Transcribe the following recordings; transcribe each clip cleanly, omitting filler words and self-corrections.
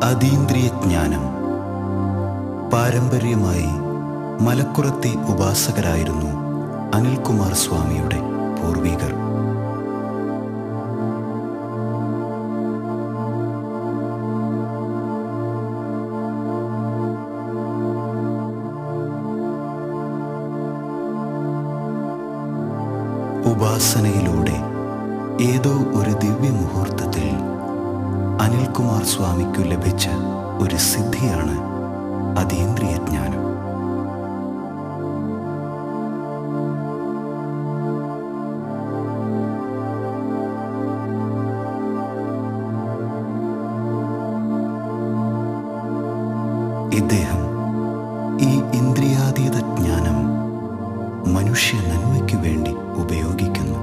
അതീന്ദ്രിയജ്ഞാനം. പാരമ്പര്യമായി മലക്കുറത്തെ ഉപാസകരായിരുന്നു അനിൽകുമാർ സ്വാമിയുടെ പൂർവികർ. ഉപാസനയിലൂടെ ഏതോ ഒരു ദിവ്യമുഹൂർത്തത്തിൽ അനിൽകുമാർ സ്വാമിക്കു ലഭിച്ച ഒരു സിദ്ധിയാണ് അതീന്ദ്രിയജ്ഞാനം. ഇദ്ദേഹം ഈ ഇന്ദ്രിയാതീത ജ്ഞാനം മനുഷ്യ നന്മയ്ക്കു വേണ്ടി ഉപയോഗിക്കുന്നു.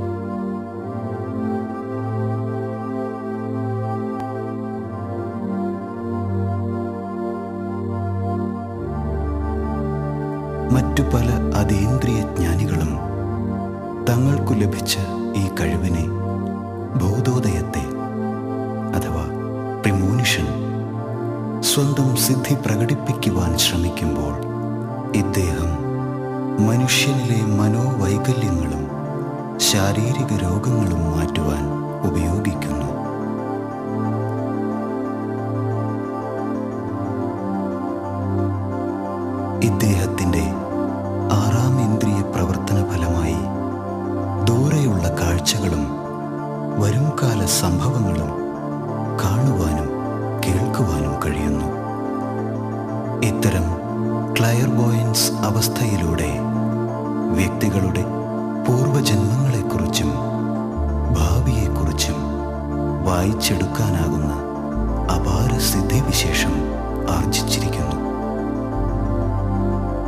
മറ്റു പല അതീന്ദ്രിയ ജ്ഞാനികളും തങ്ങൾക്കു ലഭിച്ച ഈ കഴിവിനെ, ബോധോദയത്തെ അഥവാ പ്രിമോനിഷൻ, സ്വന്തം സിദ്ധി പ്രകടിപ്പിക്കുവാൻ ശ്രമിക്കുമ്പോൾ ഇദ്ദേഹം മനുഷ്യനിലെ മനോവൈകല്യങ്ങളും ശാരീരിക രോഗങ്ങളും മാറ്റുവാൻ ഉപയോഗിക്കുന്നു. ഇദ്ദേഹത്തിൻ്റെ ആറാം ഇന്ദ്രിയ പ്രവർത്തന ഫലമായി ദൂരെയുള്ള കാഴ്ചകളും വരുംകാല സംഭവങ്ങളും കാണുവാനും കേൾക്കുവാനും കഴിയുന്നു. ഇത്തരം ക്ലയർവോയൻസ് അവസ്ഥയിലൂടെ വ്യക്തികളുടെ പൂർവജന്മങ്ങളെക്കുറിച്ചും ഭാവിയെക്കുറിച്ചും വായിച്ചെടുക്കാനാകുന്ന അപാര സിദ്ധിവിശേഷം ആർജിച്ചിരിക്കുന്നു.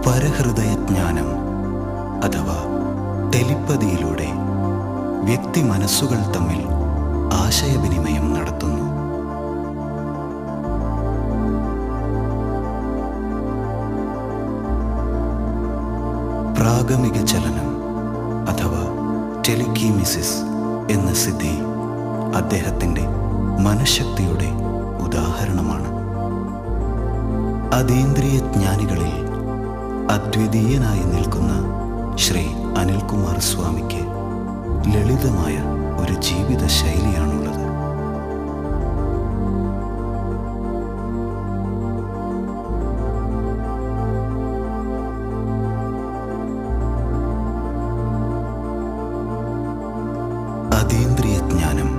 പരഹൃദയജ്ഞാനം അഥവാ ടെലിപ്പതിയിലൂടെ വ്യക്തി മനസ്സുകൾ തമ്മിൽ ആശയവിനിമയം നടത്തുന്നു. പ്രാഗമിക ചലനം അഥവാ ടെലിക്കീമിസിസ് എന്ന സിദ്ധി അദ്ദേഹത്തിൻ്റെ മനഃശക്തിയുടെ ഉദാഹരണമാണ്. അതീന്ദ്രിയ ജ്ഞാനികളിൽ അദ്വിതീയനായി നിൽക്കുന്ന ശ്രീ അനിൽകുമാർ സ്വാമിക്ക് ലളിതമായ ഒരു ജീവിത ശൈലിയാണുള്ളത്. അതീന്ദ്രിയ ജ്ഞാനം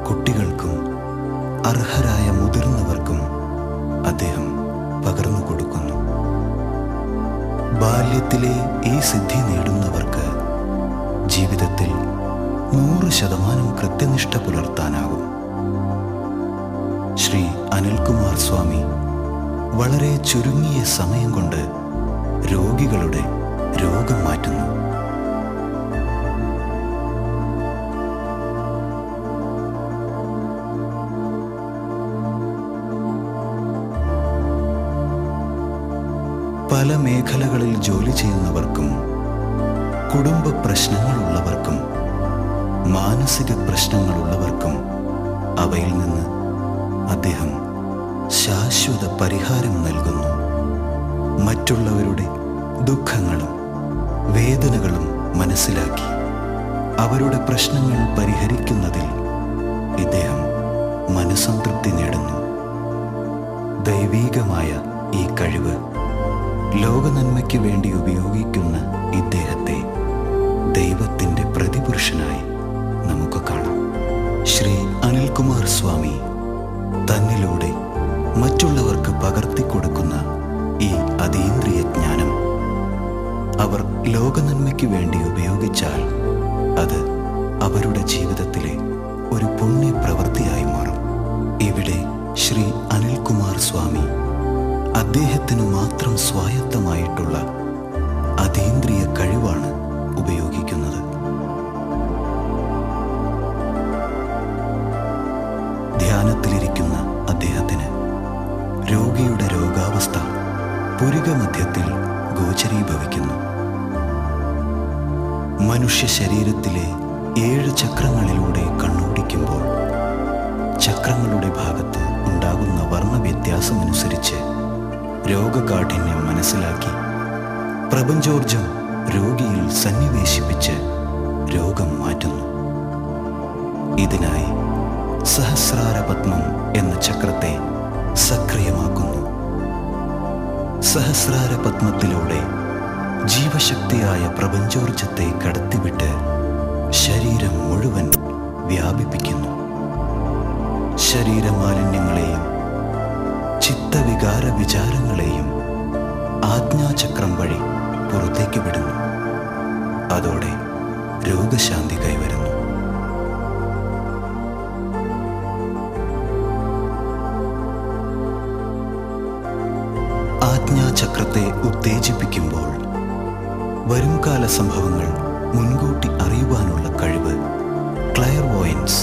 കുട്ടികൾക്കും അർഹരായ മുതിർന്നവർക്കും അദ്ദേഹം പകർന്നു കൊടുക്കുന്നു. ബാല്യത്തിലെ ഈ സിദ്ധി നേടുന്നവർക്ക് ജീവിതത്തിൽ 100% കൃത്യനിഷ്ഠ പുലർത്താനാകും. ശ്രീ അനിൽകുമാർ സ്വാമി വളരെ ചുരുങ്ങിയ സമയം കൊണ്ട് രോഗികളുടെ രോഗം മാറ്റുന്നു. പല മേഖലകളിൽ ജോലി ചെയ്യുന്നവർക്കും കുടുംബ പ്രശ്നങ്ങളുള്ളവർക്കും മാനസിക പ്രശ്നങ്ങളുള്ളവർക്കും അവയിൽ നിന്ന് അദ്ദേഹം ശാശ്വത പരിഹാരം നൽകുന്നു. മറ്റുള്ളവരുടെ ദുഃഖങ്ങളും വേദനകളും മനസ്സിലാക്കി അവരുടെ പ്രശ്നങ്ങൾ പരിഹരിക്കുന്നതിൽ ഇദ്ദേഹം മനസ്സംതൃപ്തി നേടുന്നു. ദൈവീകമായ ഈ കഴിവ് ലോകനന്മയ്ക്ക് വേണ്ടി ഉപയോഗിക്കുന്ന ഇദ്ദേഹത്തെ ദൈവത്തിൻ്റെ പ്രതിപുരുഷനായി നമുക്ക് കാണാം. ശ്രീ അനിൽകുമാർ സ്വാമി തന്നിലൂടെ മറ്റുള്ളവർക്ക് പകർത്തിക്കൊടുക്കുന്ന ഈ അതീന്ദ്രിയ ജ്ഞാനം അവർ ലോകനന്മയ്ക്ക് വേണ്ടി ഉപയോഗിച്ചാൽ അത് അവരുടെ ജീവിതത്തിലെ ഒരു പുണ്യപ്രവൃത്തിയായി മാറും. ഇവിടെ ശ്രീ അനിൽകുമാർ സ്വാമി അദ്ദേഹത്തിന് മാത്രം സ്വായത്തമായിട്ടുള്ള അതീന്ദ്രിയ കഴിവാണ് ഉപയോഗിക്കുന്നത്. ധ്യാനത്തിലിരിക്കുന്ന അദ്ദേഹത്തിന് രോഗിയുടെ രോഗാവസ്ഥ പുരികമധ്യത്തിൽ ഗോചരീഭവിക്കുന്നു. മനുഷ്യ ശരീരത്തിലെ 7 ചക്രങ്ങളിലൂടെ കണ്ണോടിക്കുമ്പോൾ ചക്രങ്ങളുടെ ഭാഗത്ത് ഉണ്ടാകുന്ന വർണ്ണവ്യത്യാസമനുസരിച്ച് രോഗകാഠിന്യം മനസ്സിലാക്കി പ്രപഞ്ചോർജം രോഗിയിൽ സന്നിവേശിപ്പിച്ച് രോഗം മാറ്റുന്നു. ഇതിനായി സഹസ്രാരപത്മം എന്ന ചക്രത്തെ സക്രിയമാക്കുന്നു. സഹസ്രാരപത്മത്തിലൂടെ ജീവശക്തിയായ പ്രപഞ്ചോർജത്തെ കടത്തിവിട്ട് ശരീരം മുഴുവൻ വ്യാപിപ്പിക്കുന്നു. ശരീരമാലിന്യങ്ങളെയും ചിത്തവികാര വിചാരങ്ങളെയും ആജ്ഞാചക്രം വഴി പുറത്തേക്ക് വിടുന്നു. അതോടെ രോഗശാന്തി കൈവരുന്നു. ആജ്ഞാചക്രത്തെ ഉത്തേജിപ്പിക്കുമ്പോൾ വരുംകാല സംഭവങ്ങൾ മുൻകൂട്ടി അറിയുവാനുള്ള കഴിവ് ക്ലയർവോയൻസ്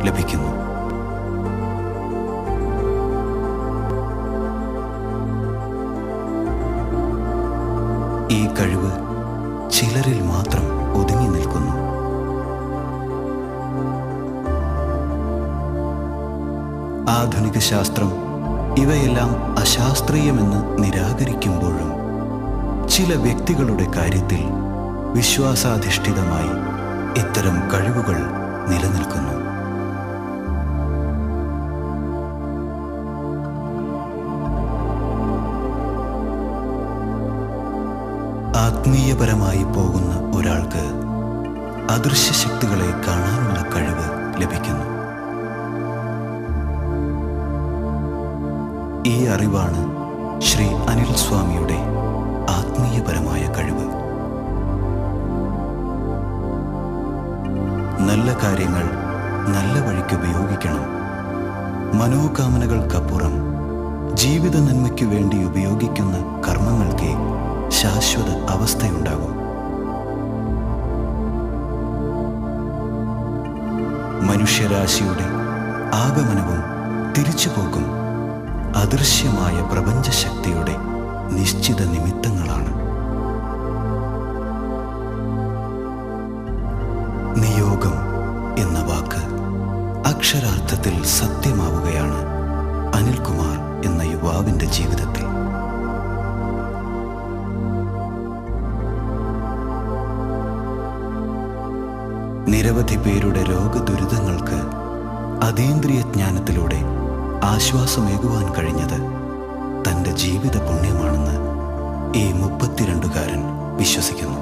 ലഭിക്കുന്നു. ഈ കഴിവ് ചിലരിൽ മാത്രം ഒതുങ്ങി നിൽക്കുന്നു. ആധുനിക ശാസ്ത്രം ഇവയെല്ലാം അശാസ്ത്രീയമെന്ന് നിരാകരിക്കുമ്പോഴും ചില വ്യക്തികളുടെ കാര്യത്തിൽ വിശ്വാസാധിഷ്ഠിതമായി ഇത്തരം കഴിവുകൾ നിലനിൽക്കുന്നു. ആത്മീയപരമായി പോകുന്ന ഒരാൾക്ക് അദൃശ്യ ശക്തികളെ കാണാനുള്ള കഴിവ് ലഭിക്കുന്നു. ഈ അറിവാണ് ശ്രീ അനിൽ സ്വാമിയുടെ ആത്മീയപരമായ കഴിവ്. നല്ല കാര്യങ്ങൾ നല്ല വഴിക്ക് ഉപയോഗിക്കണം. മനോകാമനകൾക്കപ്പുറം ജീവിത നന്മയ്ക്കു വേണ്ടി ഉപയോഗിക്കുന്ന കർമ്മങ്ങൾക്ക് ശാശ്വത അവസ്ഥയുണ്ടാകും. മനുഷ്യരാശിയുടെ ആഗമനവും തിരിച്ചുപോക്കും അദൃശ്യമായ പ്രപഞ്ചശക്തിയുടെ നിശ്ചിത നിമിത്തങ്ങളാണ്. നിയോഗം എന്ന വാക്ക് അക്ഷരാർത്ഥത്തിൽ സത്യമാവുകയാണ് അനിൽകുമാർ എന്ന യുവാവിൻ്റെ ജീവിതത്തിൽ. നിരവധി പേരുടെ രോഗദുരിതങ്ങൾക്ക് അതീന്ദ്രിയ ജ്ഞാനത്തിലൂടെ ആശ്വാസമേകുവാൻ കഴിഞ്ഞത് തൻ്റെ ജീവിത പുണ്യമാണെന്ന് ഈ 32കാരൻ വിശ്വസിക്കുന്നു.